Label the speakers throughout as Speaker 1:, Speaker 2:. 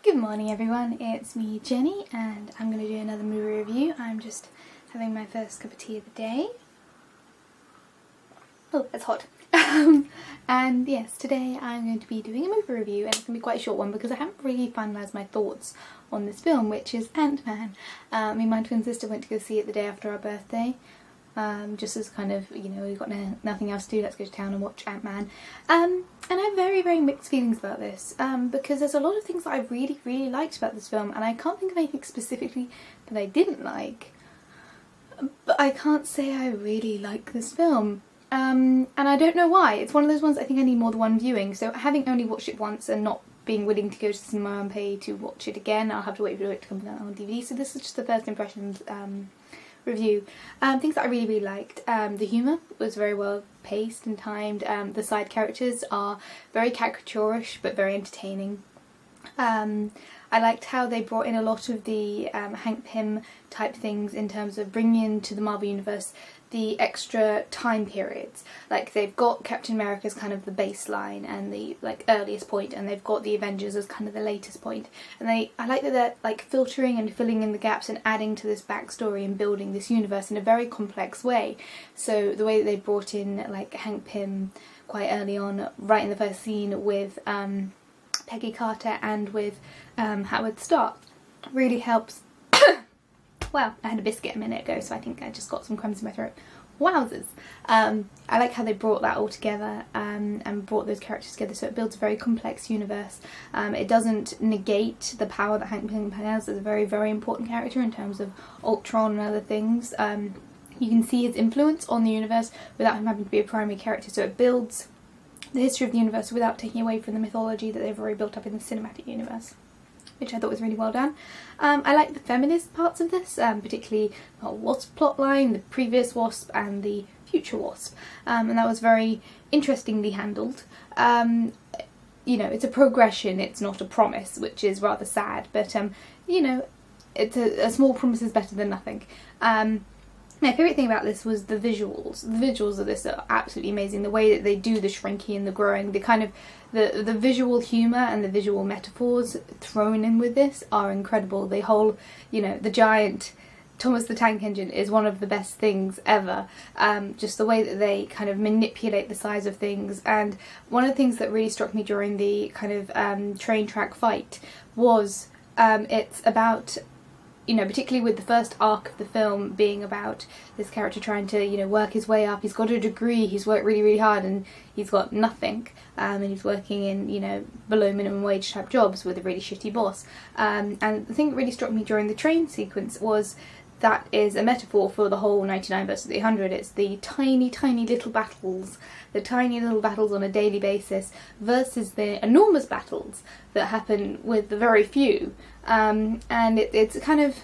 Speaker 1: Good morning everyone, it's me Jenny and I'm going to do another movie review. I'm just having my first cup of tea of the day. Oh, that's hot. And yes, today I'm going to be doing a movie review and it's going to be quite a short one because I haven't really finalised my thoughts on this film, which is Antman. Me and my twin sister went to go see it the day after our birthday. Just as kind of, you know, we've got nothing else to do, let's go to town and watch Antman. And I have very, very mixed feelings about this, because there's a lot of things that I really, really liked about this film, and I can't think of anything specifically that I didn't like, but I can't say I really like this film. And I don't know why. It's one of those ones I think I need more than one viewing, so having only watched it once and not being willing to go to the cinema and pay to watch it again, I'll have to wait for it to come out on DVD, so this is just the first impressions review. Things that I really, really liked. The humour was very well paced and timed. The side characters are very caricaturish but very entertaining. I liked how they brought in a lot of the Hank Pym type things in terms of bringing into the Marvel Universe the extra time periods. Like, they've got Captain America as kind of the baseline and the earliest point, and they've got the Avengers as kind of the latest point. And I like that they're like filtering and filling in the gaps and adding to this backstory and building this universe in a very complex way. So the way that they brought in like Hank Pym quite early on, right in the first scene with Peggy Carter and with Howard Stark, really helps. Well, I had a biscuit a minute ago, so I think I just got some crumbs in my throat. Wowzers! I like how they brought that all together and brought those characters together, so it builds a very complex universe. It doesn't negate the power that Hank Pym has as a very, very important character in terms of Ultron and other things. You can see his influence on the universe without him having to be a primary character, so it builds the history of the universe without taking away from the mythology that they've already built up in the cinematic universe, which I thought was really well done. I like the feminist parts of this, particularly the Wasp plotline, the previous Wasp and the future Wasp, and that was very interestingly handled. You know, it's a progression, it's not a promise, which is rather sad, but you know, it's a small promise is better than nothing. My favourite thing about this was the visuals. The visuals of this are absolutely amazing. The way that they do the shrinking and the growing, the kind of the visual humour and the visual metaphors thrown in with this are incredible. The whole, you know, the giant Thomas the Tank Engine is one of the best things ever. Just the way that they kind of manipulate the size of things. And one of the things that really struck me during the kind of train track fight was it's about, you know, particularly with the first arc of the film being about this character trying to, you know, work his way up. He's got a degree, he's worked really, really hard, and he's got nothing. And he's working in, you know, below minimum wage type jobs with a really shitty boss. And the thing that really struck me during the train sequence was that is a metaphor for the whole 99 versus the 100. It's the tiny, tiny little battles, the tiny little battles on a daily basis versus the enormous battles that happen with the very few. And it's kind of,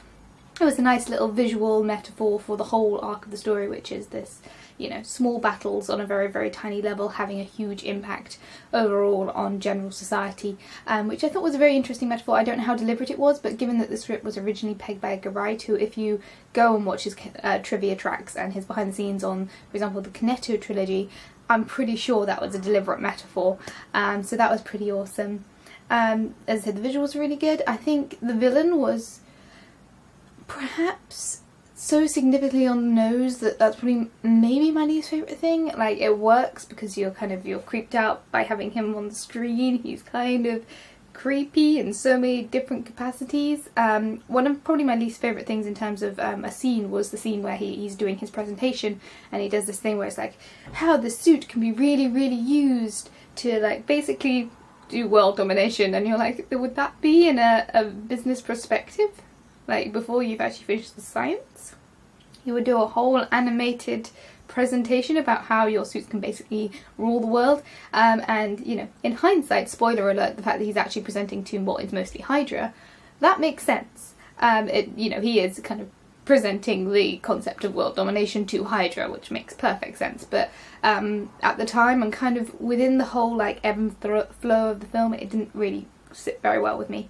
Speaker 1: it was a nice little visual metaphor for the whole arc of the story, which is this, you know, small battles on a very, very tiny level having a huge impact overall on general society, which I thought was a very interesting metaphor. I don't know how deliberate it was, but given that the script was originally pegged by Edgar Wright, who, if you go and watch his trivia tracks and his behind the scenes on, for example, the Cornetto trilogy, I'm pretty sure that was a deliberate metaphor, so that was pretty awesome. As I said, the visuals were really good. I think the villain was perhaps so significantly on the nose that that's probably maybe my least favourite thing. Like, it works because you're creeped out by having him on the screen. He's kind of creepy in so many different capacities. One of probably my least favourite things in terms of a scene was the scene where he's doing his presentation and he does this thing where it's like how the suit can be really, really used to, like, basically do world domination, and you're like, would that be in a business perspective? Like, before you've actually finished the science? You would do a whole animated presentation about how your suits can basically rule the world, and, you know, in hindsight, spoiler alert, the fact that he's actually presenting to what is mostly Hydra, that makes sense. You know, he is kind of presenting the concept of world domination to Hydra, which makes perfect sense, but at the time, and kind of within the whole, like, ebb and flow of the film, it didn't really sit very well with me.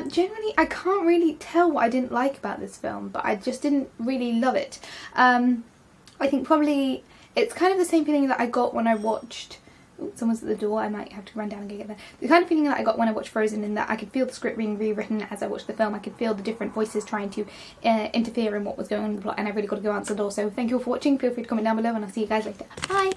Speaker 1: Generally, I can't really tell what I didn't like about this film, but I just didn't really love it. I think probably it's kind of the same feeling that I got when I watched Oh, someone's at the door. I might have to run down and go get there. The kind of feeling that I got when I watched Frozen, in that I could feel the script being rewritten as I watched the film. I could feel the different voices trying to interfere in what was going on in the plot, and I really got to go answer the door. So thank you all for watching. Feel free to comment down below, and I'll see you guys later. Bye!